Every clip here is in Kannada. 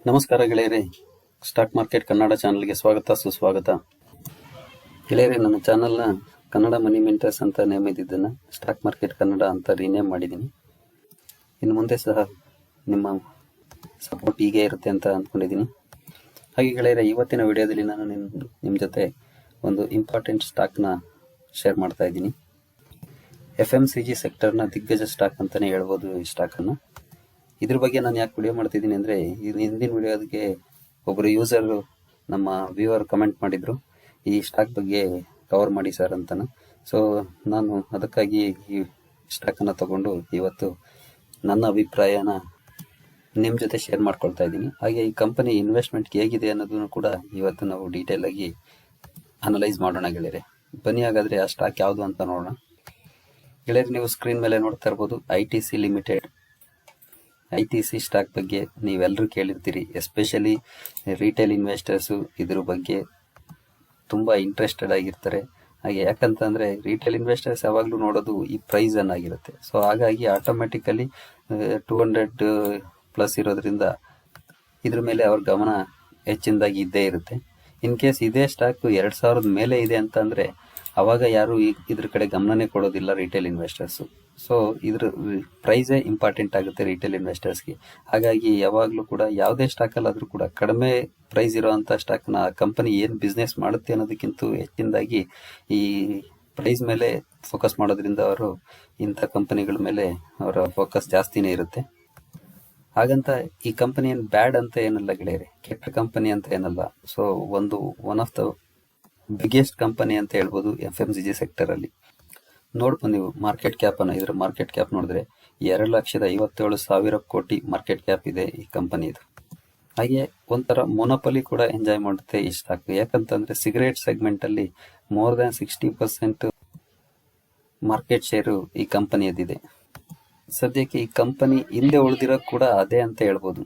ನಮಸ್ಕಾರ ಗೆಳೆಯರೇ, ಸ್ಟಾಕ್ ಮಾರ್ಕೆಟ್ ಕನ್ನಡ ಚಾನಲ್ಗೆ ಸ್ವಾಗತ ಸುಸ್ವಾಗತ. ಗೆಳೆಯರೇ, ನನ್ನ ಚಾನಲ್ನ ಕನ್ನಡ ಮನಿ ಮೆಂಟರ್ಸ್ ಅಂತ ನೇಮ್ ಇದ್ದಿದ್ದನ್ನು ಸ್ಟಾಕ್ ಮಾರ್ಕೆಟ್ ಕನ್ನಡ ಅಂತ ರೀನೇಮ್ ಮಾಡಿದ್ದೀನಿ. ಇನ್ನು ಮುಂದೆ ಸಹ ನಿಮ್ಮ ಸಪೋರ್ಟ್ ಹೀಗೆ ಇರುತ್ತೆ ಅಂತ ಅಂದ್ಕೊಂಡಿದ್ದೀನಿ. ಹಾಗೆ ಗೆಳೆಯರೇ, ಇವತ್ತಿನ ವಿಡಿಯೋದಲ್ಲಿ ನಾನು ನಿಮ್ಮ ಜೊತೆ ಒಂದು ಇಂಪಾರ್ಟೆಂಟ್ ಸ್ಟಾಕ್ನ ಶೇರ್ ಮಾಡ್ತಾ ಇದ್ದೀನಿ. FMCG ಸೆಕ್ಟರ್ನ ದಿಗ್ಗಜ ಸ್ಟಾಕ್ ಅಂತಲೇ ಹೇಳ್ಬೋದು ಈ ಸ್ಟಾಕನ್ನು. ಇದ್ರ ಬಗ್ಗೆ ನಾನು ಯಾಕೆ ವಿಡಿಯೋ ಮಾಡ್ತಿದ್ದೀನಿ ಅಂದರೆ, ಹಿಂದಿನ ವಿಡಿಯೋಗೆ ಒಬ್ಬರು ಯೂಸರು ನಮ್ಮ ವ್ಯೂವರ್ ಕಮೆಂಟ್ ಮಾಡಿದರು, ಈ ಸ್ಟಾಕ್ ಬಗ್ಗೆ ಕವರ್ ಮಾಡಿ ಸರ್ ಅಂತನ. ಸೊ ನಾನು ಅದಕ್ಕಾಗಿ ಈ ಸ್ಟಾಕನ್ನು ತಗೊಂಡು ಇವತ್ತು ನನ್ನ ಅಭಿಪ್ರಾಯನ ನಿಮ್ಮ ಜೊತೆ ಶೇರ್ ಮಾಡ್ಕೊಳ್ತಾ ಇದ್ದೀನಿ. ಹಾಗೆ ಈ ಕಂಪನಿ ಇನ್ವೆಸ್ಟ್ಮೆಂಟ್ ಹೇಗಿದೆ ಅನ್ನೋದನ್ನು ಕೂಡ ಇವತ್ತು ನಾವು ಡೀಟೇಲ್ ಆಗಿ ಅನಲೈಸ್ ಮಾಡೋಣ ಗೆಳೆಯರೆ. ಬನ್ನಿ ಹಾಗಾದರೆ ಆ ಸ್ಟಾಕ್ ಯಾವುದು ಅಂತ ನೋಡೋಣ. ಗೆಳೆಯರೆ, ನೀವು ಸ್ಕ್ರೀನ್ ಮೇಲೆ ನೋಡ್ತಾ ಇರ್ಬೋದು ITC ಲಿಮಿಟೆಡ್. ITC ಸ್ಟಾಕ್ ಬಗ್ಗೆ ನೀವೆಲ್ಲರೂ ಕೇಳಿರ್ತೀರಿ, ಎಸ್ಪೆಷಲಿ ರಿಟೇಲ್ ಇನ್ವೆಸ್ಟರ್ಸು ಇದ್ರ ಬಗ್ಗೆ ತುಂಬ ಇಂಟ್ರೆಸ್ಟೆಡ್ ಆಗಿರ್ತಾರೆ. ಹಾಗೆ ಯಾಕಂತಂದರೆ ರಿಟೇಲ್ ಇನ್ವೆಸ್ಟರ್ಸ್ ಯಾವಾಗಲೂ ನೋಡೋದು ಈ ಪ್ರೈಸ್ ಆಗಿರುತ್ತೆ. ಸೊ ಹಾಗಾಗಿ ಆಟೋಮೆಟಿಕಲಿ 200+ ಇರೋದ್ರಿಂದ ಇದ್ರ ಮೇಲೆ ಅವ್ರ ಗಮನ ಹೆಚ್ಚಿನದಾಗಿ ಇದ್ದೇ ಇರುತ್ತೆ. ಇನ್ ಕೇಸ್ ಇದೇ ಸ್ಟಾಕ್ 2000 ಮೇಲೆ ಇದೆ ಅಂತಂದರೆ ಅವಾಗ ಯಾರು ಇದ್ರ ಕಡೆ ಗಮನನೇ ಕೊಡೋದಿಲ್ಲ ರಿಟೇಲ್ ಇನ್ವೆಸ್ಟರ್ಸು. ಸೊ ಇದ್ರ ಪ್ರೈಸೇ ಇಂಪಾರ್ಟೆಂಟ್ ಆಗುತ್ತೆ ರಿಟೇಲ್ ಇನ್ವೆಸ್ಟರ್ಸ್ಗೆ. ಹಾಗಾಗಿ ಯಾವಾಗಲೂ ಕೂಡ ಯಾವುದೇ ಸ್ಟಾಕಲ್ಲಾದರೂ ಕೂಡ ಕಡಿಮೆ ಪ್ರೈಸ್ ಇರೋವಂಥ ಸ್ಟಾಕ್ನ ಕಂಪನಿ ಏನು ಬಿಸ್ನೆಸ್ ಮಾಡುತ್ತೆ ಅನ್ನೋದಕ್ಕಿಂತ ಹೆಚ್ಚಿನದಾಗಿ ಈ ಪ್ರೈಸ್ ಮೇಲೆ ಫೋಕಸ್ ಮಾಡೋದ್ರಿಂದ ಅವರು ಇಂಥ ಕಂಪನಿಗಳ ಮೇಲೆ ಅವರ ಫೋಕಸ್ ಜಾಸ್ತಿನೇ ಇರುತ್ತೆ. ಹಾಗಂತ ಈ ಕಂಪನಿ ಏನು ಬ್ಯಾಡ್ ಅಂತ ಏನಲ್ಲ ಗೆಳೆಯರೆ, ಕೆಟ್ಟ ಕಂಪನಿ ಅಂತ ಏನಲ್ಲ. So one of the biggest company ಅಂತ ಹೇಳ್ಬೋದು FMCG ಸೆಕ್ಟರಲ್ಲಿ. ನೋಡ್ಬೋದು ನೀವು ಮಾರ್ಕೆಟ್ ಕ್ಯಾಪನ್ನು, ಇದರ ಮಾರ್ಕೆಟ್ ಕ್ಯಾಪ್ ನೋಡಿದ್ರೆ 2,57,000 ಕೋಟಿ ಮಾರ್ಕೆಟ್ ಕ್ಯಾಪ್ ಇದೆ ಈ ಕಂಪನಿದು. ಹಾಗೆ ಒಂಥರ ಮೊನೊಪಲಿ ಕೂಡ ಎಂಜಾಯ್ ಮಾಡುತ್ತೆ ಈ ಸ್ಟಾಕ್. ಯಾಕಂತಂದರೆ ಸಿಗರೇಟ್ ಸೆಗ್ಮೆಂಟಲ್ಲಿ ಮೋರ್ ದ್ಯಾನ್ 60% ಮಾರ್ಕೆಟ್ ಶೇರು ಈ ಕಂಪನಿಯದಿದೆ. ಸದ್ಯಕ್ಕೆ ಈ ಕಂಪನಿ ಹಿಂದೆ ಉಳಿದಿರೋ ಕೂಡ ಅದೇ ಅಂತ ಹೇಳ್ಬೋದು.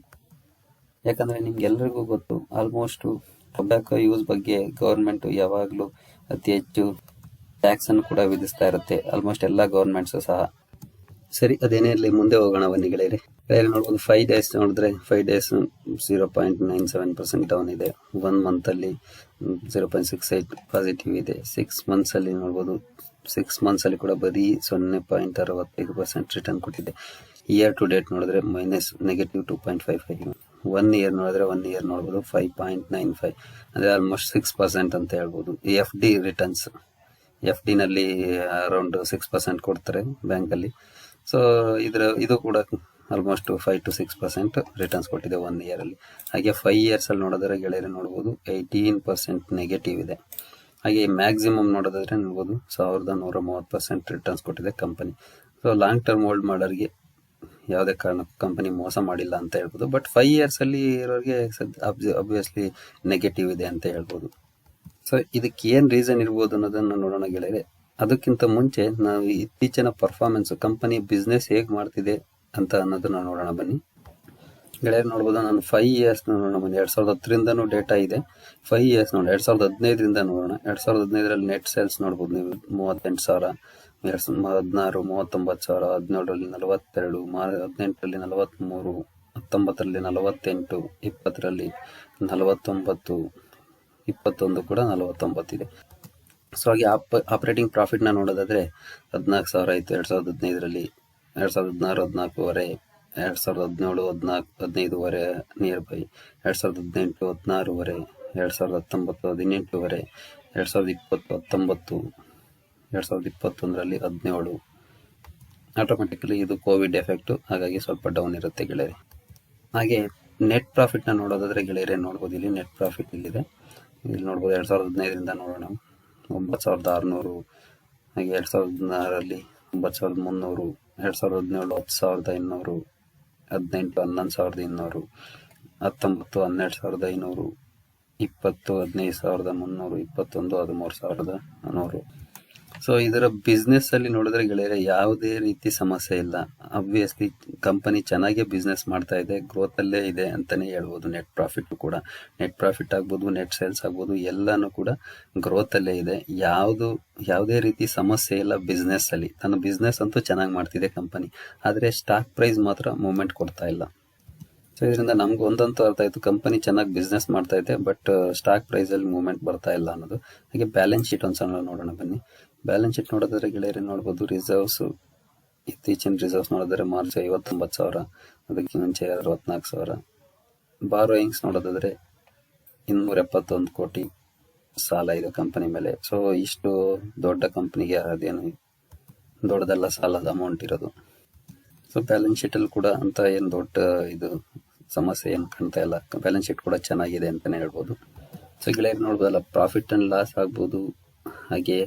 ಯಾಕಂದರೆ ನಿಮ್ಗೆಲ್ರಿಗೂ ಗೊತ್ತು, ಆಲ್ಮೋಸ್ಟು ಟೊಬ್ಯಾಕೋ ಯೂಸ್ ಬಗ್ಗೆ ಗೌರ್ಮೆಂಟು ಯಾವಾಗಲೂ ಅತಿ ಹೆಚ್ಚು ಟ್ಯಾಕ್ಸನ್ನು ಕೂಡ ವಿಧಿಸ್ತಾ ಇರುತ್ತೆ, ಆಲ್ಮೋಸ್ಟ್ ಎಲ್ಲ ಗೌರ್ಮೆಂಟ್ಸು ಸಹ. ಸರಿ, ಅದೇನೇ ಇರಲಿ, ಮುಂದೆ ಹೋಗೋಣ ಬನ್ನಿ ಗೆಳೆಯರೆ. ನೋಡ್ಬೋದು 5 ಡೇಸ್ ನೋಡಿದ್ರೆ 5 ಡೇಸ್ 0.97% ಡೌನ್ ಇದೆ. 1 ಮಂತಲ್ಲಿ 0.68 ಪಾಸಿಟಿವ್ ಇದೆ. 6 ಮಂತ್ಸಲ್ಲಿ ನೋಡ್ಬೋದು, 6 ಮಂತ್ಸಲ್ಲಿ ಕೂಡ ಬರೀ 0.65% ರಿಟರ್ನ್ ಕೊಟ್ಟಿದೆ. ಇಯರ್ ಟು ಡೇಟ್ ನೋಡಿದ್ರೆ -2.55. 1 ಇಯರ್ ನೋಡಿದ್ರೆ 1 ಇಯರ್ ನೋಡ್ಬೋದು 5.95, ಅಂದರೆ ಆಲ್ಮೋಸ್ಟ್ 6% ಅಂತ ಹೇಳ್ಬೋದು. FD ರಿಟರ್ನ್ಸ್, FDನಲ್ಲಿ ಅರೌಂಡ್ 6% ಕೊಡ್ತಾರೆ ಬ್ಯಾಂಕಲ್ಲಿ. ಸೊ ಇದು ಕೂಡ ಆಲ್ಮೋಸ್ಟ್ 5 to 6% ರಿಟರ್ನ್ಸ್ ಕೊಟ್ಟಿದೆ 1 ಇಯರಲ್ಲಿ. ಹಾಗೆ 5 ಇಯರ್ಸಲ್ಲಿ ನೋಡಿದ್ರೆ ಗೆಳೆಯರೆ ನೋಡ್ಬೋದು 18% ನೆಗೆಟಿವ್ ಇದೆ. ಹಾಗೆ ಮ್ಯಾಕ್ಸಿಮಮ್ ನೋಡೋದಾದ್ರೆ ನೋಡ್ಬೋದು 1130% ರಿಟರ್ನ್ಸ್ ಕೊಟ್ಟಿದೆ company. So long term hold ಮಾಡೋರಿಗೆ ಯಾವುದೇ ಕಾರಣಕ್ಕೂ ಕಂಪನಿ ಮೋಸ ಮಾಡಿಲ್ಲ ಅಂತ ಹೇಳ್ಬೋದು. ಬಟ್ 5 ಇಯರ್ಸಲ್ಲಿ ಇರೋರಿಗೆ ಅಬ್ವಿಯಸ್ಲಿ ನೆಗೆಟಿವ್ ಇದೆ ಅಂತ ಹೇಳ್ಬೋದು. ಸೊ ಇದಕ್ಕೆ ಏನು ರೀಸನ್ ಇರ್ಬೋದು ಅನ್ನೋದನ್ನು ನೋಡೋಣ ಗೆಳೆಯರೆ. ಅದಕ್ಕಿಂತ ಮುಂಚೆ ನಾವು ಇತ್ತೀಚಿನ ಪರ್ಫಾರ್ಮೆನ್ಸು, ಕಂಪನಿ ಬಿಸ್ನೆಸ್ ಹೇಗೆ ಮಾಡ್ತಿದೆ ಅಂತ ಅನ್ನೋದನ್ನ ನೋಡೋಣ ಬನ್ನಿ ಗೆಳೆಯರು. ನೋಡ್ಬೋದು, ನಾನು 5 ಇಯರ್ಸ್ ನೋಡೋಣ ಬನ್ನಿ. 2010ರಿಂದನೂ ಡೇಟಾ ಇದೆ. 5 ಇಯರ್ಸ್ ನೋಡಿ, 2015ರಿಂದ ನೋಡೋಣ. 2015ರಲ್ಲಿ ನೆಟ್ ಸೇಲ್ಸ್ ನೋಡ್ಬೋದು ನೀವು 38,000, 2016 39,000, 17ರಲ್ಲಿ 42, 18ರಲ್ಲಿ 43, 19ರಲ್ಲಿ 48, 20ರಲ್ಲಿ 49, 21 ಕೂಡ 49 ಇದೆ. ಸೊ ಹಾಗೆ ಆಪರೇಟಿಂಗ್ ಪ್ರಾಫಿಟ್ನ ನೋಡೋದಾದರೆ 14,000 ಆಯಿತು 2015ರಲ್ಲಿ, 2016 14,500, 2017 15,500 ನಿಯರ್ ಬೈ, 2018 16,500, 2019 18,500, 2020 19, 2021ರಲ್ಲಿ 17. ಆಟೋಮೆಟಿಕಲಿ ಇದು ಕೋವಿಡ್ ಎಫೆಕ್ಟು, ಹಾಗಾಗಿ ಸ್ವಲ್ಪ ಡೌನ್ ಇರುತ್ತೆ ಗೆಳೆಯರೆ. ಹಾಗೆ ನೆಟ್ ಪ್ರಾಫಿಟ್ನ ನೋಡೋದಾದರೆ ಗೆಳೆಯರೆ ನೋಡ್ಬೋದು, ಇಲ್ಲಿ ನೆಟ್ ಪ್ರಾಫಿಟ್ ಇಲ್ಲಿದೆ. ಇಲ್ಲಿ ನೋಡ್ಬೋದು 2015ರಿಂದ ನೋಡೋಣ 9,600, ಹಾಗೆ 2016ರಲ್ಲಿ 9,300, 2017 10,500, 18 11,200, 19 12,500, 20 15,300, 21 13,100. ಸೊ ಇದರ ಬಿಸ್ನೆಸ್ಸಲ್ಲಿ ನೋಡಿದ್ರೆ ಗೆಳೆಯರೆ ಯಾವುದೇ ರೀತಿ ಸಮಸ್ಯೆ ಇಲ್ಲ. ಅಬ್ವಿಯಸ್ಲಿ ಕಂಪನಿ ಚೆನ್ನಾಗೇ ಬಿಸ್ನೆಸ್ ಮಾಡ್ತಾ ಇದೆ, ಗ್ರೋತಲ್ಲೇ ಇದೆ ಅಂತಲೇ ಹೇಳ್ಬೋದು. ನೆಟ್ ಪ್ರಾಫಿಟ್ ಕೂಡ, ನೆಟ್ ಪ್ರಾಫಿಟ್ ಆಗ್ಬೋದು, ನೆಟ್ ಸೇಲ್ಸ್ ಆಗ್ಬೋದು, ಎಲ್ಲನೂ ಕೂಡ ಗ್ರೋತಲ್ಲೇ ಇದೆ. ಯಾವುದೇ ರೀತಿ ಸಮಸ್ಯೆ ಇಲ್ಲ ಬಿಸ್ನೆಸ್ಸಲ್ಲಿ. ತನ್ನ ಬಿಸ್ನೆಸ್ ಅಂತೂ ಚೆನ್ನಾಗಿ ಮಾಡ್ತಿದೆ ಕಂಪನಿ, ಆದರೆ ಸ್ಟಾಕ್ ಪ್ರೈಸ್ ಮಾತ್ರ ಮೂವ್ಮೆಂಟ್ ಕೊಡ್ತಾ ಇಲ್ಲ. ಸೊ ಇದರಿಂದ ನಮ್ಗೆ ಒಂದಂತೂ ಅರ್ಥ ಆಯ್ತು, ಕಂಪನಿ ಚೆನ್ನಾಗಿ ಬಿಸ್ನೆಸ್ ಮಾಡ್ತಾ ಇದೆ, ಬಟ್ ಸ್ಟಾಕ್ ಪ್ರೈಸ್ ಅಲ್ಲಿ ಮೂವ್ಮೆಂಟ್ ಬರ್ತಾ ಇಲ್ಲ ಅನ್ನೋದು. ಹಾಗೆ ಬ್ಯಾಲೆನ್ಸ್ ಶೀಟ್ ಒಂದ್ಸಲ ನೋಡೋಣ ಬನ್ನಿ. ಬ್ಯಾಲೆನ್ಸ್ ಶೀಟ್ ನೋಡಿದ್ರೆ ಗೆಳೆಯರಿ ನೋಡ್ಬೋದು, ರಿಸರ್ವ್ಸ್ ಇತ್ತೀಚಿನ ರಿಸರ್ವ್ಸ್ ನೋಡಿದ್ರೆ ಮಾರ್ಚ್ 59,000, ಅದಕ್ಕೆ ಮುಂಚೆ 64,000. ಬಾರೋಯಿಂಗ್ಸ್ ನೋಡೋದಾದ್ರೆ 271 ಕೋಟಿ ಸಾಲ ಇದೆ ಕಂಪನಿ ಮೇಲೆ. ಸೊ ಇಷ್ಟು ದೊಡ್ಡ ಕಂಪನಿಗೆ ಅದೇನು ದೊಡ್ಡದೆಲ್ಲ ಸಾಲದ ಅಮೌಂಟ್ ಇರೋದು. ಸೊ ಬ್ಯಾಲೆನ್ಸ್ ಶೀಟ್ ಅಲ್ಲಿ ಕೂಡ ಅಂತ ಏನು ದೊಡ್ಡ ಇದು ಸಮಸ್ಯೆ ಏನು ಕಾಣ್ತಾ ಇಲ್ಲ, ಬ್ಯಾಲೆನ್ಸ್ ಶೀಟ್ ಕೂಡ ಚೆನ್ನಾಗಿದೆ ಅಂತಾನೆ ಹೇಳ್ಬೋದು. ಸೊ ಗೆಳೆಯರು ನೋಡ್ಬೋದಲ್ಲ, ಪ್ರಾಫಿಟ್ ಅಂಡ್ ಲಾಸ್ ಆಗ್ಬೋದು, ಹಾಗೆ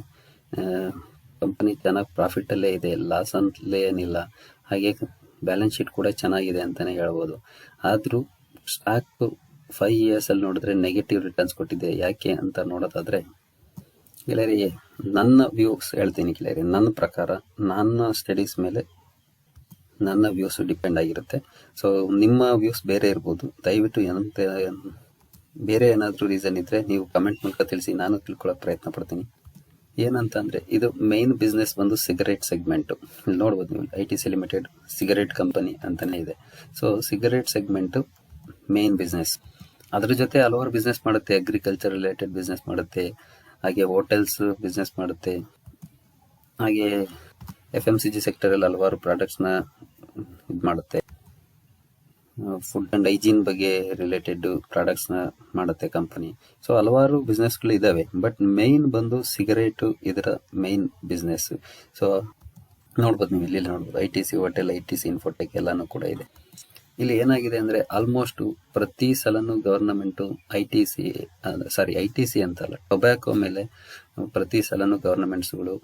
ಕಂಪನಿ ಚೆನ್ನಾಗಿ ಪ್ರಾಫಿಟ್ ಅಲ್ಲೇ ಇದೆ, ಲಾಸ್ ಅಂತಲೇ ಏನಿಲ್ಲ, ಹಾಗೆ ಬ್ಯಾಲೆನ್ಸ್ ಶೀಟ್ ಕೂಡ ಚೆನ್ನಾಗಿದೆ ಅಂತಾನೆ ಹೇಳ್ಬೋದು. ಆದ್ರೂ ಸ್ಟಾಕ್ 5 years ಅಲ್ಲಿ ನೋಡಿದ್ರೆ ನೆಗೆಟಿವ್ ರಿಟರ್ನ್ಸ್ ಕೊಟ್ಟಿದೆ. ಯಾಕೆ ಅಂತ ನೋಡೋದಾದ್ರೆ ಗೆಳೆಯರಿಗೆ ನನ್ನ ವ್ಯೂಸ್ ಹೇಳ್ತೀನಿ ಗೆಳೆಯರಿ, ನನ್ನ ಪ್ರಕಾರ ನನ್ನ ಸ್ಟಡೀಸ್ ಮೇಲೆ ನನ್ನ ವ್ಯೂಸ್ ಡಿಪೆಂಡ್ ಆಗಿರುತ್ತೆ. ಸೊ ನಿಮ್ಮ ವ್ಯೂಸ್ ಬೇರೆ ಇರ್ಬೋದು, ದಯವಿಟ್ಟು ಬೇರೆ ಏನಾದರೂ ರೀಸನ್ ಇದ್ರೆ ನೀವು ಕಮೆಂಟ್ ಮೂಲಕ ತಿಳಿಸಿ, ನಾನು ತಿಳ್ಕೊಳ್ಳೋಕೆ ಪ್ರಯತ್ನ ಪಡ್ತೀನಿ. ಏನಂತ ಅಂದ್ರೆ ಇದು ಮೈನ್ ಬಿಸ್ನೆಸ್ ಬಂದು ಸಿಗರೇಟ್ ಸೆಗ್ಮೆಂಟ್. ಇಲ್ಲಿ ನೋಡ್ಬೋದು ನೀವು, ITC ಲಿಮಿಟೆಡ್ ಸಿಗರೇಟ್ ಕಂಪನಿ ಅಂತಾನೆ ಇದೆ. So cigarette segment main business. ಅದ್ರ ಜೊತೆ ಹಲವಾರು ಬಿಸ್ನೆಸ್ ಮಾಡುತ್ತೆ, ಅಗ್ರಿಕಲ್ಚರ್ ರಿಲೇಟೆಡ್ ಬಿಸ್ನೆಸ್ ಮಾಡುತ್ತೆ, ಹಾಗೆ ಹೋಟೆಲ್ಸ್ ಬಿಸ್ನೆಸ್ ಮಾಡುತ್ತೆ, ಹಾಗೆ FMCG ಸೆಕ್ಟರ್ ಅಲ್ಲಿ ಹಲವಾರು ಪ್ರಾಡಕ್ಟ್ಸ್ನ ಇದು ಮಾಡುತ್ತೆ, ಫುಡ್ ಅಂಡ್ ಹೈಜೀನ್ ಬಗ್ಗೆ ರಿಲೇಟೆಡ್ ಪ್ರಾಡಕ್ಟ್ಸ್ನ ಮಾಡುತ್ತೆ ಕಂಪನಿ. ಸೊ ಹಲವಾರು ಬಿಸ್ನೆಸ್ಗಳು ಇದಾವೆ, ಬಟ್ ಮೇನ್ ಬಂದು ಸಿಗರೇಟ್ ಇದರ ಮೇನ್ ಬಿಸ್ನೆಸ್. ಸೊ ನೋಡ್ಬೋದು ನೀವು, ಇಲ್ಲಿ ನೋಡ್ಬೋದು ITC ಹೋಟೆಲ್, ITC ಇನ್ಫೋಟೆಕ್ ಎಲ್ಲಾನು ಕೂಡ ಇದೆ. ಇಲ್ಲಿ ಏನಾಗಿದೆ ಅಂದ್ರೆ ಆಲ್ಮೋಸ್ಟ್ ಪ್ರತಿ ಸಲನು ಗವರ್ನಮೆಂಟ್ ITC ಅಂತಲ್ಲ, ಟೊಬ್ಯಾಕೋ ಮೇಲೆ ಪ್ರತಿ ಸಲನು ಗವರ್ನಮೆಂಟ್ಸ್ಗಳು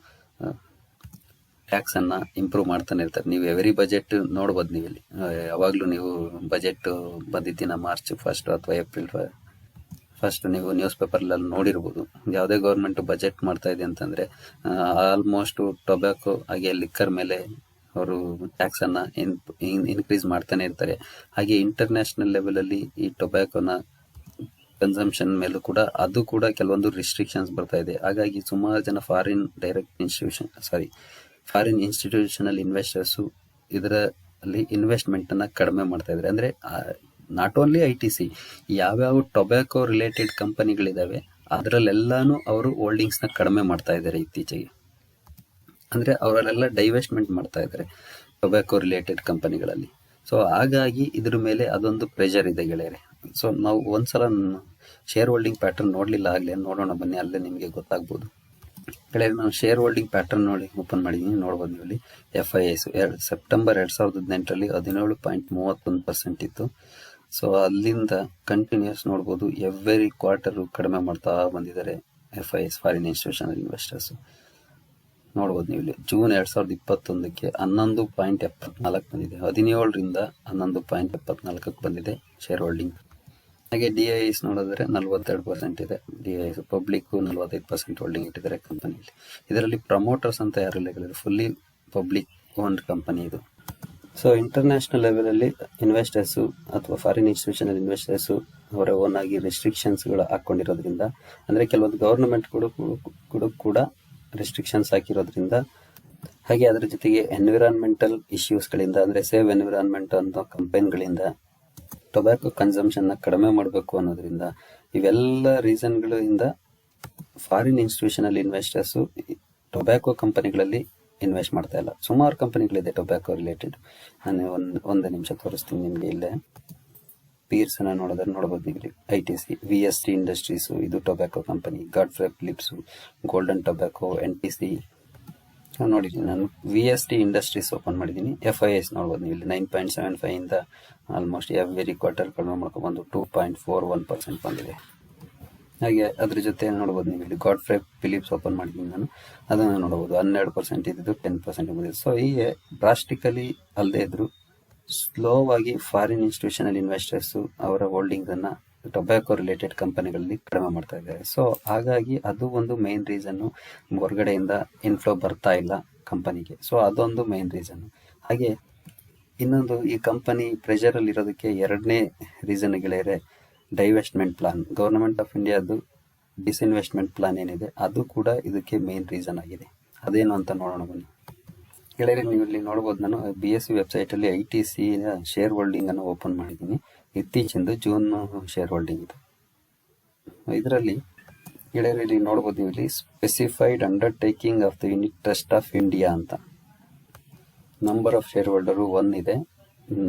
ಟ್ಯಾಕ್ಸ್ ಅನ್ನ ಇಂಪ್ರೂವ್ ಮಾಡ್ತಾನೆ ಇರ್ತಾರೆ. ನೀವು ಎವ್ರಿ ಬಜೆಟ್ ನೋಡ್ಬೋದು, ನೀವು ಇಲ್ಲಿ ಯಾವಾಗ್ಲೂ ನೀವು ಬಜೆಟ್ ಬಂದಿದ್ದಿನ ಮಾರ್ಚ್ 1 ಅಥವಾ ಏಪ್ರಿಲ್ 1 ನೀವು ನ್ಯೂಸ್ ಪೇಪರ್ ಅಲ್ಲಿ ನೋಡಿರ್ಬೋದು. ಯಾವುದೇ ಗವರ್ಮೆಂಟ್ ಬಜೆಟ್ ಮಾಡ್ತಾ ಇದೆ ಅಂತಂದ್ರೆ ಆಲ್ಮೋಸ್ಟ್ ಟೊಬ್ಯಾಕೋ ಹಾಗೆ ಲಿಕ್ಕರ್ ಮೇಲೆ ಅವರು ಟ್ಯಾಕ್ಸ್ ಅನ್ನ ಇನ್ಕ್ರೀಸ್ ಮಾಡ್ತಾನೆ ಇರ್ತಾರೆ. ಹಾಗೆ ಇಂಟರ್ನ್ಯಾಷನಲ್ ಲೆವೆಲ್ ಅಲ್ಲಿ ಈ ಟೊಬ್ಯಾಕೋನ ಕನ್ಸಂಪ್ಷನ್ ಮೇಲೂ ಕೂಡ ಅದು ಕೂಡ ಕೆಲವೊಂದು ರಿಸ್ಟ್ರಿಕ್ಷನ್ಸ್ ಬರ್ತಾ ಇದೆ. ಹಾಗಾಗಿ ಸುಮಾರು ಜನ ಫಾರಿನ್ ಇನ್ಸ್ಟಿಟ್ಯೂಷನಲ್ ಇನ್ವೆಸ್ಟರ್ಸ್ ಇದರಲ್ಲಿ ಇನ್ವೆಸ್ಟ್ಮೆಂಟ್ ಅನ್ನ ಕಡಿಮೆ ಮಾಡ್ತಾ ಇದ್ದಾರೆ. ಅಂದ್ರೆ ನಾಟ್ ಓನ್ಲಿ ITC, ಯಾವ್ಯಾವ ಟೊಬ್ಯಾಕೋ ರಿಲೇಟೆಡ್ ಕಂಪನಿಗಳಿದಾವೆ ಅದರಲ್ಲೆಲ್ಲಾನು ಅವರು ಹೋಲ್ಡಿಂಗ್ಸ್ ನ ಕಡಿಮೆ ಮಾಡ್ತಾ ಇದ್ದಾರೆ ಇತ್ತೀಚೆಗೆ. ಅಂದ್ರೆ ಅವರೆಲ್ಲ ಡೈವೆಸ್ಟ್ಮೆಂಟ್ ಮಾಡ್ತಾ ಇದ್ದಾರೆ ಟೊಬ್ಯಾಕೋ ರಿಲೇಟೆಡ್ ಕಂಪನಿಗಳಲ್ಲಿ. ಸೊ ಹಾಗಾಗಿ ಇದ್ರ ಮೇಲೆ ಅದೊಂದು ಪ್ರೆಷರ್ ಇದೆ ಗೆಳೆಯರೆ. ಸೊ ನಾವು ಒಂದ್ಸಲ ಶೇರ್ ಹೋಲ್ಡಿಂಗ್ ಪ್ಯಾಟರ್ನ್ ನೋಡ್ಲಿಲ್ಲ, ಆಗ್ಲೇ ನೋಡೋಣ ಬನ್ನಿ, ಅಲ್ಲೇ ನಿಮಗೆ ಗೊತ್ತಾಗ್ಬೋದು ಗೆಳೆಯರೆ. ನಾನು ಶೇರ್ ಹೋಲ್ಡಿಂಗ್ ಪ್ಯಾಟರ್ನ್ ಓಪನ್ ಮಾಡಿದೀನಿ, ನೋಡ್ಬೋದು ನೀವು ಇಲ್ಲಿ. FIS ಸೆಪ್ಟೆಂಬರ್ 2018 17.31% ಇತ್ತು. ಸೊ ಅಲ್ಲಿಂದ ಕಂಟಿನ್ಯೂಸ್ ನೋಡ್ಬೋದು ಎವ್ರಿ ಕ್ವಾರ್ಟರ್ ಕಡಿಮೆ ಮಾಡ್ತಾ ಬಂದಿದ್ದಾರೆ FIS, ಫಾರಿನ್ ಇನ್ಸ್ಟಿಟ್ಯೂಷನಲ್ ಇನ್ವೆಸ್ಟರ್ಸ್. ನೋಡ್ಬೋದು ನೀವು ಇಲ್ಲಿ ಜೂನ್ 2021ಕ್ಕೆ 11.74 ಬಂದಿದೆ, 17ರಿಂದ 11.74 ಬಂದಿದೆ ಶೇರ್ ಹೋಲ್ಡಿಂಗ್. ಹಾಗೆ DIS ನೋಡಿದ್ರೆ 42% ಇದೆ. DIS ಪಬ್ಲಿಕ್ 45% ಹೋಲ್ಡಿಂಗ್ ಇಟ್ಟಿದ್ದಾರೆ ಕಂಪನಿಯಲ್ಲಿ. ಇದರಲ್ಲಿ ಪ್ರಮೋಟರ್ಸ್ ಅಂತ ಯಾರಿಲ್ಲ, ಫುಲ್ಲಿ ಪಬ್ಲಿಕ್ ಓನ್ಡ್ ಕಂಪನಿ ಇದು. ಸೊ ಇಂಟರ್ನ್ಯಾಷನಲ್ ಲೆವೆಲ್ ಅಲ್ಲಿ ಇನ್ವೆಸ್ಟರ್ಸ್ ಅಥವಾ ಫಾರಿನ್ ಇನ್ಸ್ಟಿಟ್ಯೂಷನಲ್ ಇನ್ವೆಸ್ಟರ್ಸ್ ಅವರ ಓನ್ ಆಗಿ ರೆಸ್ಟ್ರಿಕ್ಷನ್ಸ್ಗಳು ಹಾಕೊಂಡಿರೋದ್ರಿಂದ, ಅಂದ್ರೆ ಕೆಲವೊಂದು ಗವರ್ನಮೆಂಟ್ ಕೂಡ ರೆಸ್ಟ್ರಿಕ್ಷನ್ಸ್ ಹಾಕಿರೋದ್ರಿಂದ, ಹಾಗೆ ಅದರ ಜೊತೆಗೆ ಎನ್ವಿರಾನ್ಮೆಂಟಲ್ ಇಶ್ಯೂಸ್ಗಳಿಂದ, ಅಂದ್ರೆ ಸೇವ್ ಎನ್ವಿರಾನ್ಮೆಂಟ್ ಅನ್ನೋ ಕಂಪೈನ್ಗಳಿಂದ ಟೊಬ್ಯಾಕೋ ಕನ್ಸಂಪ್ಷನ್ ನ ಕಡಿಮೆ ಮಾಡಬೇಕು ಅನ್ನೋದ್ರಿಂದ, ಇವೆಲ್ಲ ರೀಸನ್ಗಳಿಂದ ಫಾರಿನ್ ಇನ್ಸ್ಟಿಟ್ಯೂಷನಲ್ ಇನ್ವೆಸ್ಟರ್ಸ್ ಟೊಬ್ಯಾಕೋ ಕಂಪನಿಗಳಲ್ಲಿ ಇನ್ವೆಸ್ಟ್ ಮಾಡ್ತಾ ಇಲ್ಲ. ಸುಮಾರು ಕಂಪನಿಗಳಿದೆ ಟೊಬ್ಯಾಕೋ ರಿಲೇಟೆಡ್. ನಾನು ಒಂದು ನಿಮಿಷ ತೋರಿಸ್ತೀನಿ ನಿಮಗೆ. ಇಲ್ಲೇ ಪೀರ್ಸ್ ಅನ್ನ ನೋಡಬಹುದು ನೀವು. ITC, VST ಇಂಡಸ್ಟ್ರೀಸ್ ಇದು tobacco company, Godfrey Phillips, golden tobacco, NTC ನೋಡಿದ್ದೀನಿ ನಾನು. VST ಇಂಡಸ್ಟ್ರೀಸ್ ಓಪನ್ ಮಾಡಿದ್ದೀನಿ. FIS ನೋಡ್ಬೋದು ನೀವು ಇಲ್ಲಿ 9.75 ಇಂದ ಆಲ್ಮೋಸ್ಟ್ ಎವ್ರಿ ಕ್ವಾರ್ಟರ್ ಕಡಿಮೆ ಮಾಡ್ಕೊಂಡು 2.41% ಬಂದಿದೆ. ಹಾಗೆ ಅದ್ರ ಜೊತೆ ನೋಡ್ಬೋದು ನೀವು ಇಲ್ಲಿ ಗಾಡ್ಫ್ರೇ ಫಿಲಿಪ್ಸ್ ಓಪನ್ ಮಾಡಿದ್ದೀನಿ ನಾನು, ಅದನ್ನು ನೋಡಬಹುದು 12% ಇದ್ದು 10% ಬಂದಿದೆ. ಸೊ ಹೀಗೆ ಡ್ರಾಸ್ಟಿಕಲಿ ಅಲ್ಲದೆ ಇದ್ರು ಸ್ಲೋ ಆಗಿ ಫಾರಿನ್ ಇನ್ಸ್ಟಿಟ್ಯೂಷನಲ್ ಇನ್ವೆಸ್ಟರ್ಸ್ ಅವರ ಹೋಲ್ಡಿಂಗ್ ಅನ್ನ ಟೊಬ್ಯಾಕೋ ರಿಲೇಟೆಡ್ ಕಂಪನಿಗಳಲ್ಲಿ ಕಡಿಮೆ ಮಾಡ್ತಾ ಇದ್ದಾರೆ. ಸೊ ಹಾಗಾಗಿ ಅದು ಒಂದು ಮೇನ್ ರೀಸನ್, ಹೊರಗಡೆಯಿಂದ ಇನ್ಫ್ಲೋ ಬರ್ತಾ ಇಲ್ಲ ಕಂಪನಿಗೆ. ಸೊ ಅದೊಂದು ಮೇನ್ ರೀಸನ್. ಹಾಗೆ ಇನ್ನೊಂದು, ಈ ಕಂಪನಿ ಪ್ರೆಷರ್ ಅಲ್ಲಿ ಇರೋದಕ್ಕೆ ಎರಡನೇ ರೀಸನ್ ಗೆಳೆಯರೆ ಡೈವೆಸ್ಟ್ಮೆಂಟ್ ಪ್ಲಾನ್. ಗವರ್ನಮೆಂಟ್ ಆಫ್ ಇಂಡಿಯಾದು ಡಿಸ್ಇನ್ವೆಸ್ಟ್ಮೆಂಟ್ ಪ್ಲಾನ್ ಏನಿದೆ ಅದು ಕೂಡ ಇದಕ್ಕೆ ಮೇನ್ ರೀಸನ್ ಆಗಿದೆ. ಅದೇನು ಅಂತ ನೋಡೋಣ ಬನ್ನಿ. ಗೆಳೆಯರೆ, ನೀವು ಇಲ್ಲಿ ನೋಡ್ಬೋದು, ನಾನು BSE ವೆಬ್ಸೈಟಲ್ಲಿ ITC ಶೇರ್ ಹೋಲ್ಡಿಂಗ್ ಅನ್ನು ಓಪನ್ ಮಾಡಿದ್ದೀನಿ. ಇತ್ತೀಚಿಂದು ಜೂನ್ ಶೇರ್ ಹೋಲ್ಡಿಂಗ್ ಇದು. ಇದರಲ್ಲಿ ಗೆಳೆಯರೆ ಇಲ್ಲಿ ನೋಡ್ಬೋದು, ನೀವು ಇಲ್ಲಿ specified undertaking of the unit trust of India ಅಂತ. ನಂಬರ್ ಆಫ್ ಶೇರ್ ಹೋಲ್ಡರು 1 ಇದೆ.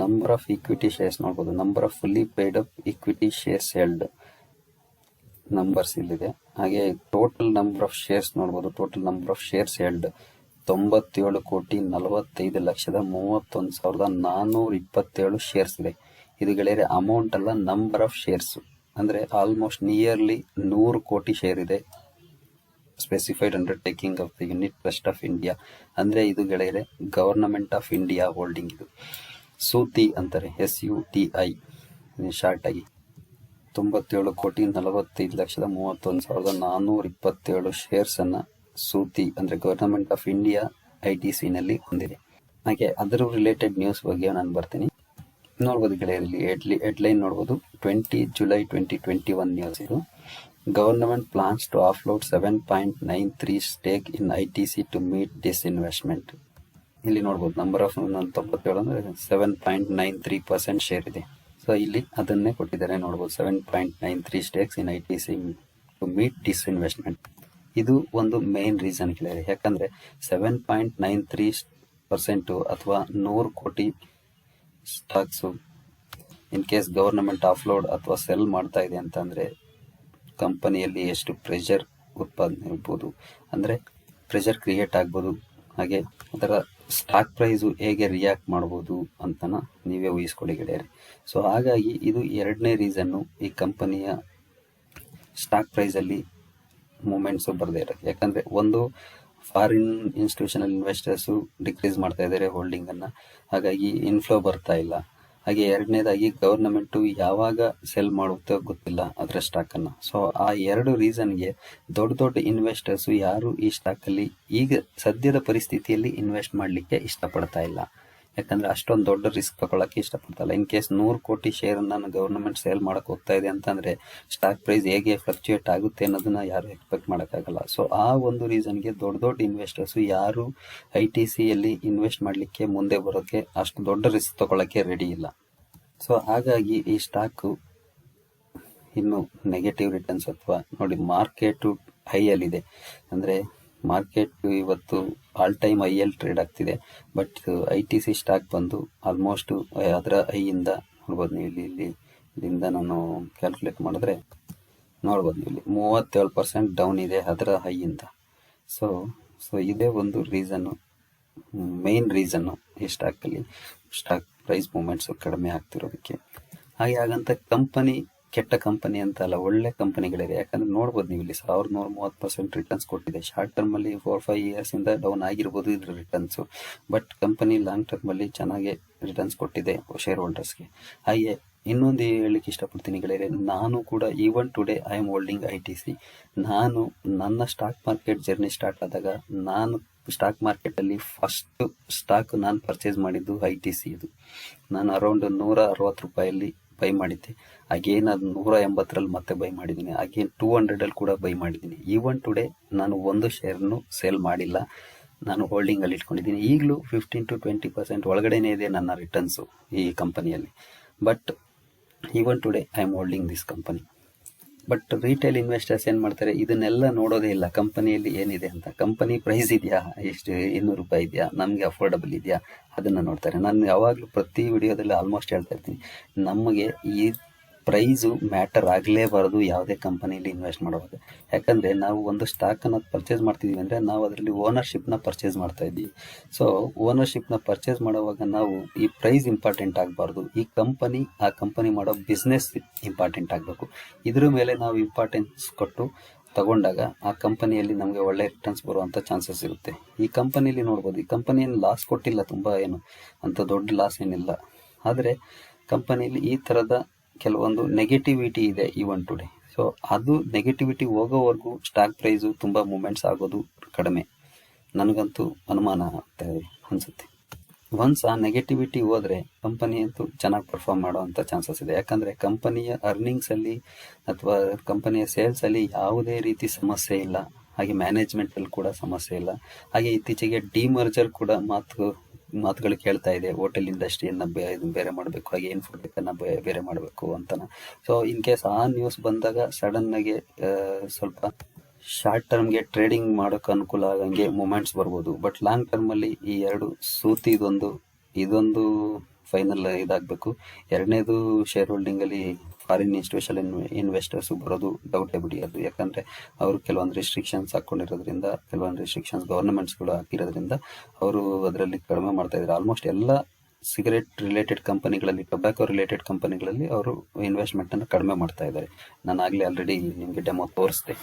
ನಂಬರ್ ಆಫ್ ಈಕ್ವಿಟಿ ಶೇರ್ಸ್ ನೋಡ್ಬೋದು, number of fully paid up equity shares held numbers ಇಲ್ಲಿದೆ. ಹಾಗೆ ಟೋಟಲ್ ನಂಬರ್ ಆಫ್ ಶೇರ್ಸ್ ನೋಡ್ಬೋದು, total number of shares held 97,45,31,427 shares ಇದೆ. ಇದು ಗೆಳೆಯರೆ ಅಮೌಂಟ್ ಅಲ್ಲ, ನಂಬರ್ ಆಫ್ ಶೇರ್ಸ್. ಅಂದ್ರೆ ಆಲ್ಮೋಸ್ಟ್ ನಿಯರ್ಲಿ 100 ಕೋಟಿ ಶೇರ್ ಇದೆ specified undertaking of the unit trust of India. ಅಂದ್ರೆ ಇದು ಗೆಳೆಯರೆ ಗವರ್ನಮೆಂಟ್ ಆಫ್ ಇಂಡಿಯಾ ಹೋಲ್ಡಿಂಗ್. ಇದು ಸೂತಿ ಅಂತಾರೆ, SUTI ಶಾರ್ಟ್ ಆಗಿ. 97,45,31,427 ಶೇರ್ಸ್ ಅನ್ನ ಸೂತಿ ಅಂದ್ರೆ ಗವರ್ನಮೆಂಟ್ ಆಫ್ ಇಂಡಿಯಾ ITC ನಲ್ಲಿ ಹೊಂದಿದೆ. ಹಾಗೆ ಅದರ ರಿಲೇಟೆಡ್ ನ್ಯೂಸ್ ಬಗ್ಗೆ ನಾನು ಬರ್ತೀನಿ. ನೋಡ್ಬೋದು ಗೆಳೆಯರಲ್ಲಿ ಹೆಡ್ಲೈನ್ ನೋಡ್ಬೋದು, 20 ಜುಲೈ 2021 ನ್ಯೂಸ್ ಇದು. Government plans to offload 7.93 stake in ITC to meet disinvestment. ಇಲ್ಲಿ ನೋಡ್ಬೋದು ನಂಬರ್ ಆಫ್ 97 ಅಂದ್ರೆ 7.93% ಶೇರ್ ಇದೆ. ಸೊ ಇಲ್ಲಿ ಅದನ್ನೇ ಕೊಟ್ಟಿದ್ದಾರೆ ನೋಡ್ಬೋದು, 7.93 stakes in ITC to meet disinvestment. ಇದು ಒಂದು ಮೇನ್ ರೀಸನ್ ಗೆಳೆಯರೆ. ಯಾಕಂದ್ರೆ 7.93% ಅಥವಾ 100 ಕೋಟಿ stocks in case government offload ಅಥವಾ ಸೆಲ್ ಮಾಡ್ತಾ ಇದೆ ಅಂತಂದ್ರೆ ಕಂಪನಿಯಲ್ಲಿ ಎಷ್ಟು ಪ್ರೆಷರ್ ಉತ್ಪಾದನೆ ಇರ್ಬೋದು, ಅಂದ್ರೆ ಪ್ರೆಷರ್ ಕ್ರಿಯೇಟ್ ಆಗ್ಬೋದು. ಹಾಗೆ ಅದರ ಸ್ಟಾಕ್ ಪ್ರೈಸು ಹೇಗೆ ರಿಯಾಕ್ಟ್ ಮಾಡ್ಬೋದು ಅಂತನ ನೀವೇ ಊಹಿಸ್ಕೊಡಿ ಗೆಳೆಯರೆ. ಸೊ ಹಾಗಾಗಿ ಇದು ಎರಡನೇ ರೀಸನ್ನು ಈ ಕಂಪನಿಯ ಸ್ಟಾಕ್ ಪ್ರೈಸ್ ಅಲ್ಲಿ ಮೂಮೆಂಟ್ಸ್ ಬರದೇ ಇರೋದು. ಯಾಕಂದ್ರೆ ಒಂದು, ಫಾರಿನ್ ಇನ್ಸ್ಟಿಟ್ಯೂಷನಲ್ ಇನ್ವೆಸ್ಟರ್ಸು ಡಿಕ್ರೀಸ್ ಮಾಡ್ತಾ ಇದ್ದಾರೆ ಹೋಲ್ಡಿಂಗ್ ಅನ್ನ, ಹಾಗಾಗಿ ಇನ್ಫ್ಲೋ ಬರ್ತಾ ಇಲ್ಲ. ಹಾಗೆ ಎರಡನೇದಾಗಿ ಗವರ್ನಮೆಂಟ್ ಯಾವಾಗ ಸೆಲ್ ಮಾಡುತ್ತೋ ಗೊತ್ತಿಲ್ಲ ಅದರ ಸ್ಟಾಕ್ ಅನ್ನ. ಸೊ ಆ ಎರಡು ರೀಸನ್ಗೆ ದೊಡ್ಡ ಇನ್ವೆಸ್ಟರ್ಸ್ ಯಾರು ಈ ಸ್ಟಾಕ್ ಅಲ್ಲಿ ಈಗ ಸದ್ಯದ ಪರಿಸ್ಥಿತಿಯಲ್ಲಿ ಇನ್ವೆಸ್ಟ್ ಮಾಡ್ಲಿಕ್ಕೆ ಇಷ್ಟಪಡ್ತಾ ಇಲ್ಲ. ಯಾಕಂದ್ರೆ ಅಷ್ಟೊಂದು ದೊಡ್ಡ ರಿಸ್ಕ್ ತಗೊಳಕ್ಕೆ ಇಷ್ಟಪಡ್ತಾ ಇಲ್ಲ. ಇನ್ ಕೇಸ್ 100 ಕೋಟಿ ಶೇರ್ ಅನ್ನ ಗವರ್ನಮೆಂಟ್ ಸೇಲ್ ಮಾಡಕ್ ಹೋಗ್ತಾ ಇದೆ ಅಂತಂದ್ರೆ ಸ್ಟಾಕ್ ಪ್ರೈಸ್ ಹೇಗೆ ಫ್ಲಕ್ಚುಯೇಟ್ ಆಗುತ್ತೆ ಅನ್ನೋದನ್ನ ಯಾರು ಎಕ್ಸ್ಪೆಕ್ಟ್ ಮಾಡಕ್ಕಾಗಲ್ಲ. ಸೊ ಆ ಒಂದು ರೀಸನ್ಗೆ ದೊಡ್ಡ ಇನ್ವೆಸ್ಟರ್ಸ್ ಯಾರು ITC ಯಲ್ಲಿ ಇನ್ವೆಸ್ಟ್ ಮಾಡ್ಲಿಕ್ಕೆ ಮುಂದೆ ಬರೋಕೆ ಅಷ್ಟು ದೊಡ್ಡ ರಿಸ್ಕ್ ತಗೊಳಕ್ಕೆ ರೆಡಿ ಇಲ್ಲ. ಸೊ ಹಾಗಾಗಿ ಈ ಸ್ಟಾಕ್ ಇನ್ನು ನೆಗೆಟಿವ್ ರಿಟರ್ನ್ಸ್ ಅಥವಾ ನೋಡಿ ಮಾರ್ಕೆಟ್ ಹೈ ಅಲ್ಲಿದೆ. ಅಂದ್ರೆ ಮಾರ್ಕೆಟ್ ಇವತ್ತು ಆಲ್ ಟೈಮ್ ಹೈಯಲ್ಲಿ ಟ್ರೇಡ್ ಆಗ್ತಿದೆ. ಬಟ್ ITC ಸ್ಟಾಕ್ ಬಂದು ಆಲ್ಮೋಸ್ಟ್ ಅದರ ಹೈಯಿಂದ ನೋಡ್ಬೋದು ನೀವು ಇಲ್ಲಿಂದ ನಾನು ಕ್ಯಾಲ್ಕುಲೇಟ್ ಮಾಡಿದ್ರೆ ನೋಡ್ಬೋದು ನೀವು ಇಲ್ಲಿ 37% ಡೌನ್ ಇದೆ ಅದರ ಹೈಯಿಂದ. ಸೊ ಇದೇ ಒಂದು ರೀಸನ್ನು, ಮೇನ್ ರೀಸನ್ನು ಈ ಸ್ಟಾಕ್ ಪ್ರೈಸ್ ಮೂವ್ಮೆಂಟ್ಸ್ ಕಡಿಮೆ ಆಗ್ತಿರೋದಕ್ಕೆ. ಹಾಗೆ ಹಾಗಂತ ಕಂಪನಿ ಕೆಟ್ಟ ಕಂಪನಿ ಅಂತ ಅಲ್ಲ, ಒಳ್ಳೆ ಕಂಪನಿಗಳಿದೆ. ಯಾಕಂದ್ರೆ ನೋಡ್ಬೋದು ನೀವು ಇಲ್ಲಿ 1130% ರಿಟರ್ನ್ಸ್ ಕೊಟ್ಟಿದೆ. ಶಾರ್ಟ್ ಟರ್ಮ್ ಅಲ್ಲಿ 4-5 ಇಯರ್ಸ್ ಇಂದ ಡೌನ್ ಆಗಿರ್ಬೋದು ಇದ್ರ returns, but company long term ಅಲ್ಲಿ ಚೆನ್ನಾಗಿ ರಿಟರ್ನ್ಸ್ ಕೊಟ್ಟಿದೆ ಶೇರ್ ಹೋಲ್ಡರ್ಸ್ಗೆ. ಹಾಗೆ ಇನ್ನೊಂದು ಹೇಳಲಿಕ್ಕೆ ಇಷ್ಟಪಡ್ತೀನಿ ಗೆಳೆಯರೆ, ನಾನು ಕೂಡ even today I am holding ITC. ನಾನು ನನ್ನ ಸ್ಟಾಕ್ ಮಾರ್ಕೆಟ್ ಜರ್ನಿ ಸ್ಟಾರ್ಟ್ ಆದಾಗ ನಾನು ಸ್ಟಾಕ್ ಮಾರ್ಕೆಟ್ ಅಲ್ಲಿ ಫಸ್ಟ್ ಸ್ಟಾಕ್ ನಾನು ಪರ್ಚೇಸ್ ಮಾಡಿದ್ದು ITC. ಇದು ನಾನು ಅರೌಂಡ್ 160 ರೂಪಾಯಲ್ಲಿ ಬೈ ಮಾಡಿದ್ದೆ. ಅಗೇನ್ ಅದು 180ರಲ್ಲಿ ಮತ್ತೆ ಬೈ ಮಾಡಿದ್ದೀನಿ. ಅಗೇನ್ 200 ಕೂಡ ಬೈ ಮಾಡಿದ್ದೀನಿ. ಈವನ್ ಟುಡೇ ನಾನು ಒಂದು ಶೇರ್ನು ಸೇಲ್ ಮಾಡಿಲ್ಲ, ನಾನು ಹೋಲ್ಡಿಂಗ್ ಅಲ್ಲಿ ಇಟ್ಕೊಂಡಿದ್ದೀನಿ. ಈಗಲೂ 15 to 20% ಒಳಗಡೆನೇ ಇದೆ ನನ್ನ ರಿಟರ್ನ್ಸು ಈ ಕಂಪನಿಯಲ್ಲಿ. But even today I am holding this company. But retail investors ಏನ್ ಮಾಡ್ತಾರೆ, ಇದನ್ನೆಲ್ಲ ನೋಡೋದೇ ಇಲ್ಲ ಕಂಪನಿಯಲ್ಲಿ ಏನಿದೆ ಅಂತ. ಕಂಪನಿ ಪ್ರೈಸ್ ಇದೆಯಾ, ಎಷ್ಟು 200 ರೂಪಾಯಿ ಇದೆಯಾ, ನಮಗೆ ಅಫೋರ್ಡಬಲ್ ಇದೆಯಾ, ಅದನ್ನ ನೋಡ್ತಾರೆ. ನಾನು ಯಾವಾಗಲೂ ಪ್ರತಿ ವಿಡಿಯೋದಲ್ಲಿ ಆಲ್ಮೋಸ್ಟ್ ಹೇಳ್ತಾ ಇರ್ತೀನಿ, ನಮಗೆ ಈ ಪ್ರೈಸು ಮ್ಯಾಟರ್ ಆಗಲೇಬಾರದು ಯಾವುದೇ ಕಂಪನಿಯಲ್ಲಿ ಇನ್ವೆಸ್ಟ್ ಮಾಡುವಾಗ. ಯಾಕಂದ್ರೆ ನಾವು ಒಂದು ಸ್ಟಾಕ್ ಅನ್ನ ಪರ್ಚೇಸ್ ಮಾಡ್ತಿದೀವಿ ಅಂದ್ರೆ ನಾವು ಅದರಲ್ಲಿ ಓನರ್ಶಿಪ್ ನ ಪರ್ಚೇಸ್ ಮಾಡ್ತಾ ಇದ್ದೀವಿ. ಸೊ ಓನರ್ಶಿಪ್ ನ ಪರ್ಚೇಸ್ ಮಾಡುವಾಗ ನಾವು ಈ ಪ್ರೈಸ್ ಇಂಪಾರ್ಟೆಂಟ್ ಆಗಬಾರ್ದು, ಈ ಕಂಪನಿ ಆ ಕಂಪನಿ ಮಾಡೋ ಬಿಸ್ನೆಸ್ ಇಂಪಾರ್ಟೆಂಟ್ ಆಗಬೇಕು. ಇದ್ರ ಮೇಲೆ ನಾವು ಇಂಪಾರ್ಟೆನ್ಸ್ ಕೊಟ್ಟು ತಗೊಂಡಾಗ ಆ ಕಂಪನಿಯಲ್ಲಿ ನಮಗೆ ಒಳ್ಳೆ ರಿಟರ್ನ್ಸ್ ಬರುವಂತ ಚಾನ್ಸಸ್ ಇರುತ್ತೆ. ಈ ಕಂಪನಿಯಲ್ಲಿ ನೋಡ್ಬೋದು, ಈ ಕಂಪನಿ ಏನು ಲಾಸ್ ಕೊಟ್ಟಿಲ್ಲ, ತುಂಬಾ ಏನು ಅಂತ ದೊಡ್ಡ ಲಾಸ್ ಏನಿಲ್ಲ. ಆದರೆ ಕಂಪನಿಯಲ್ಲಿ ಈ ತರದ ಕೆಲವೊಂದು ನೆಗೆಟಿವಿಟಿ ಇದೆ ಈವನ್ ಟುಡೇ. ಸೊ ಅದು ನೆಗೆಟಿವಿಟಿ ಹೋಗೋವರೆಗೂ ಸ್ಟಾಕ್ ಪ್ರೈಸು ತುಂಬಾ ಮೂವ್ಮೆಂಟ್ಸ್ ಆಗೋದು ಕಡಿಮೆ. ನನಗಂತೂ ಅನುಮಾನ ಅನ್ಸುತ್ತೆ. ಒನ್ಸ್ ಆ ನೆಗೆಟಿವಿಟಿ ಹೋದ್ರೆ ಕಂಪನಿ ಅಂತೂ ಚೆನ್ನಾಗಿ ಪರ್ಫಾರ್ಮ್ ಮಾಡುವಂತ ಚಾನ್ಸಸ್ ಇದೆ. ಯಾಕಂದ್ರೆ ಕಂಪನಿಯ ಅರ್ನಿಂಗ್ಸ್ ಅಲ್ಲಿ ಅಥವಾ ಕಂಪನಿಯ ಸೇಲ್ಸ್ ಅಲ್ಲಿ ಯಾವುದೇ ರೀತಿ ಸಮಸ್ಯೆ ಇಲ್ಲ. ಹಾಗೆ ಮ್ಯಾನೇಜ್ಮೆಂಟಲ್ಲಿ ಕೂಡ ಸಮಸ್ಯೆ ಇಲ್ಲ. ಹಾಗೆ ಇತ್ತೀಚೆಗೆ ಡಿಮರ್ಜರ್ ಕೂಡ ಮಾತುಗಳು ಕೇಳ್ತಾ ಇದೆ. ಹೋಟೆಲ್ ಇಂಡಸ್ಟ್ರಿಯನ್ನು ಬೇರೆ ಮಾಡಬೇಕು, ಹಾಗೆ ಇನ್ಫೋಟೆಕನ್ನು ಬೇರೆ ಮಾಡಬೇಕು ಅಂತನ. ಸೊ ಇನ್ ಕೇಸ್ ಆ ನ್ಯೂಸ್ ಬಂದಾಗ ಸಡನ್ನಾಗಿ ಸ್ವಲ್ಪ ಶಾರ್ಟ್ ಟರ್ಮ್ಗೆ ಟ್ರೇಡಿಂಗ್ ಮಾಡೋಕೆ ಅನುಕೂಲ ಆಗಂಗೆ ಮೂಮೆಂಟ್ಸ್ ಬರ್ಬೋದು. ಬಟ್ ಲಾಂಗ್ ಟರ್ಮಲ್ಲಿ ಈ ಎರಡು ಸೂತಿ ಇದೊಂದು ಫೈನಲ್ ಇದಾಗಬೇಕು. ಎರಡನೇದು ಶೇರ್ ಹೋಲ್ಡಿಂಗಲ್ಲಿ ಫಾರಿನ್ ಇನ್ಸ್ಟಿಟ್ಯೂಷನ್ ಇನ್ವೆಸ್ಟರ್ಸ್ ಬರೋದು ಡೌಟೇ ಬಿಡಿ. ಅದು ಯಾಕಂದರೆ ಅವರು ಕೆಲವೊಂದು ರಿಸ್ಟ್ರಿಕ್ಷನ್ಸ್ ಹಾಕ್ಕೊಂಡಿರೋದ್ರಿಂದ, ಕೆಲವೊಂದು ರಿಸ್ಟ್ರಿಕ್ಷನ್ಸ್ ಗವರ್ನಮೆಂಟ್ಸ್ಗಳು ಹಾಕಿರೋದ್ರಿಂದ ಅವರು ಅದರಲ್ಲಿ ಕಡಿಮೆ ಮಾಡ್ತಾ ಇದ್ದಾರೆ. ಆಲ್ಮೋಸ್ಟ್ ಎಲ್ಲ ಸಿಗರೇಟ್ ರಿಲೇಟೆಡ್ ಕಂಪನಿಗಳಲ್ಲಿ, ಟೊಬ್ಯಾಕೋ ರಿಲೇಟೆಡ್ ಕಂಪನಿಗಳಲ್ಲಿ ಅವರು ಇನ್ವೆಸ್ಟ್ಮೆಂಟನ್ನು ಕಡಿಮೆ ಮಾಡ್ತಾ ಇದ್ದಾರೆ. ನಾನು ಆಗಲೇ ಆಲ್ರೆಡಿ ನಿಮಗೆ ಡೆಮೋ ತೋರಿಸಿದೆ.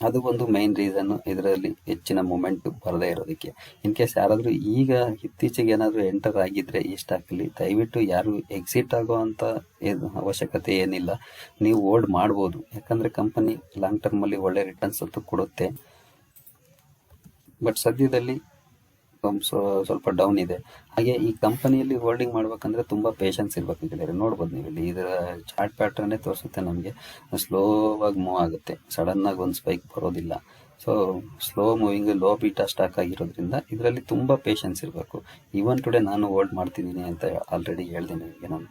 ಅದು ಒಂದು ಮೈನ್ ರೀಸನ್ ಇದರಲ್ಲಿ ಹೆಚ್ಚಿನ ಮೂಮೆಂಟ್ ಬರದೇ ಇರೋದಕ್ಕೆ. ಇನ್ ಕೇಸ್ ಯಾರಾದರೂ ಈಗ ಇತ್ತೀಚೆಗೆ ಏನಾದರೂ ಎಂಟರ್ ಆಗಿದ್ರೆ ಈ ಸ್ಟಾಕಲ್ಲಿ, ದಯವಿಟ್ಟು ಯಾರು ಎಕ್ಸಿಟ್ ಆಗೋ ಅಂತ ಅವಶ್ಯಕತೆ ಏನಿಲ್ಲ. ನೀವು ಹೋಲ್ಡ್ ಮಾಡ್ಬೋದು, ಯಾಕಂದರೆ ಕಂಪನಿ ಲಾಂಗ್ ಟರ್ಮಲ್ಲಿ ಒಳ್ಳೆ ರಿಟರ್ನ್ಸ್ ಅಂತೂ ಕೊಡುತ್ತೆ. ಬಟ್ ಸದ್ಯದಲ್ಲಿ ಸ್ವಲ್ಪ ಡೌನ್ ಇದೆ. ಹಾಗೆ ಈ ಕಂಪನಿಯಲ್ಲಿ ಹೋಲ್ಡಿಂಗ್ ಮಾಡ್ಬೇಕಂದ್ರೆ ತುಂಬ ಪೇಷನ್ಸ್ ಇರಬೇಕು ಗೆಳೆಯರೆ. ನೋಡ್ಬೋದು ನೀವು ಇಲ್ಲಿ ಇದರ ಚಾರ್ಟ್ ಪ್ಯಾಟರ್ನೇ ತೋರಿಸುತ್ತೆ ನಮಗೆ. ಸ್ಲೋವಾಗಿ ಮೂವ್ ಆಗುತ್ತೆ, ಸಡನ್ನಾಗಿ ಒಂದು ಸ್ಪೈಕ್ ಬರೋದಿಲ್ಲ. So slow moving low beta stock ಆಗಿರೋದ್ರಿಂದ ಇದರಲ್ಲಿ ತುಂಬ ಪೇಷನ್ಸ್ ಇರಬೇಕು. ಈವನ್ ಟುಡೇ ನಾನು ಹೋಲ್ಡ್ ಮಾಡ್ತಿದ್ದೀನಿ ಅಂತ ಆಲ್ರೆಡಿ ಹೇಳ್ದೆ ನಿಮಗೆ ನಾನು.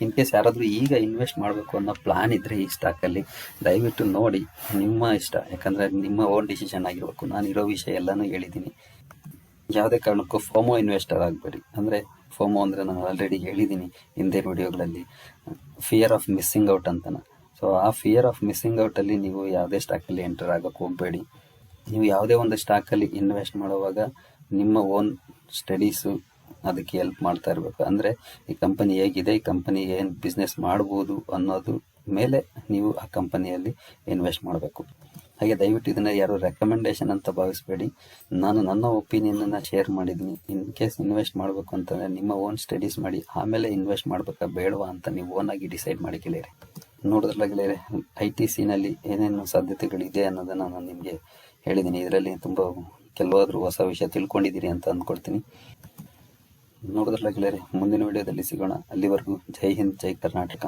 ಇನ್ ಕೇಸ್ ಯಾರಾದರೂ ಈಗ ಇನ್ವೆಸ್ಟ್ ಮಾಡಬೇಕು ಅನ್ನೋ ಪ್ಲಾನ್ ಇದ್ದರೆ ಈ ಸ್ಟಾಕಲ್ಲಿ ದಯವಿಟ್ಟು ನೋಡಿ, ನಿಮ್ಮ ಇಷ್ಟ, ಯಾಕಂದರೆ ನಿಮ್ಮ ಓನ್ ಡಿಸಿಷನ್ ಆಗಿರಬೇಕು. ನಾನು ಇರೋ ವಿಷಯ ಎಲ್ಲನೂ ಹೇಳಿದ್ದೀನಿ. ಯಾವುದೇ ಕಾರಣಕ್ಕೂ ಫೋಮೋ ಇನ್ವೆಸ್ಟರ್ ಆಗಬೇಡಿ. ಅಂದರೆ ಫೋಮೋ ಅಂದರೆ ನಾನು ಆಲ್ರೆಡಿ ಹೇಳಿದ್ದೀನಿ ಹಿಂದೆ ವಿಡಿಯೋಗಳಲ್ಲಿ, ಫಿಯರ್ ಆಫ್ ಮಿಸ್ಸಿಂಗ್ ಔಟ್ ಅಂತನ. ಸೊ ಆ ಫಿಯರ್ ಆಫ್ ಮಿಸ್ಸಿಂಗ್ ಔಟಲ್ಲಿ ನೀವು ಯಾವುದೇ ಸ್ಟಾಕಲ್ಲಿ ಎಂಟರ್ ಆಗೋಕ್ಕೆ ಹೋಗಬೇಡಿ. ನೀವು ಯಾವುದೇ ಒಂದು ಸ್ಟಾಕಲ್ಲಿ ಇನ್ವೆಸ್ಟ್ ಮಾಡುವಾಗ ನಿಮ್ಮ ಓನ್ ಸ್ಟಡೀಸು ಅದಕ್ಕೆ ಹೆಲ್ಪ್ ಮಾಡ್ತಾ ಇರಬೇಕು. ಅಂದರೆ ಈ ಕಂಪನಿ ಹೇಗಿದೆ, ಈ ಕಂಪನಿ ಏನು ಬಿಸ್ನೆಸ್ ಮಾಡ್ಬೋದು ಅನ್ನೋದು ಮೇಲೆ ನೀವು ಆ ಕಂಪನಿಯಲ್ಲಿ ಇನ್ವೆಸ್ಟ್ ಮಾಡಬೇಕು. ಹಾಗೆ ದಯವಿಟ್ಟು ಇದನ್ನು ಯಾರು ರೆಕಮೆಂಡೇಶನ್ ಅಂತ ಭಾವಿಸಬೇಡಿ. ನಾನು ನನ್ನ ಒಪಿನಿಯನನ್ನು ಶೇರ್ ಮಾಡಿದ್ದೀನಿ. ಇನ್ ಕೇಸ್ ಇನ್ವೆಸ್ಟ್ ಮಾಡಬೇಕು ಅಂತಂದರೆ ನಿಮ್ಮ ಓನ್ ಸ್ಟಡೀಸ್ ಮಾಡಿ ಆಮೇಲೆ ಇನ್ವೆಸ್ಟ್ ಮಾಡಬೇಕಾ ಬೇಡವಾ ಅಂತ ನೀವು ಓನಾಗಿ ಡಿಸೈಡ್ ಮಾಡಿ ಗೆಳೆಯರೆ. ನೋಡಿದ್ರಲ್ಲ ಗೆಳೆಯರೆ, ITCನಲ್ಲಿ ಏನೇನು ಸಾಧ್ಯತೆಗಳಿದೆ ಅನ್ನೋದನ್ನು ನಾನು ನಿಮಗೆ ಹೇಳಿದ್ದೀನಿ. ಇದರಲ್ಲಿ ತುಂಬ ಕೆಲವಾದರೂ ಹೊಸ ವಿಷಯ ತಿಳ್ಕೊಂಡಿದ್ದೀರಿ ಅಂತ ಅಂದ್ಕೊಳ್ತೀನಿ. ನೋಡಿದ್ರಲ್ಲ ಗೆಳೆಯರೆ, ಮುಂದಿನ ವಿಡಿಯೋದಲ್ಲಿ ಸಿಗೋಣ. ಅಲ್ಲಿವರೆಗೂ ಜೈ ಹಿಂದ್, ಜೈ ಕರ್ನಾಟಕ.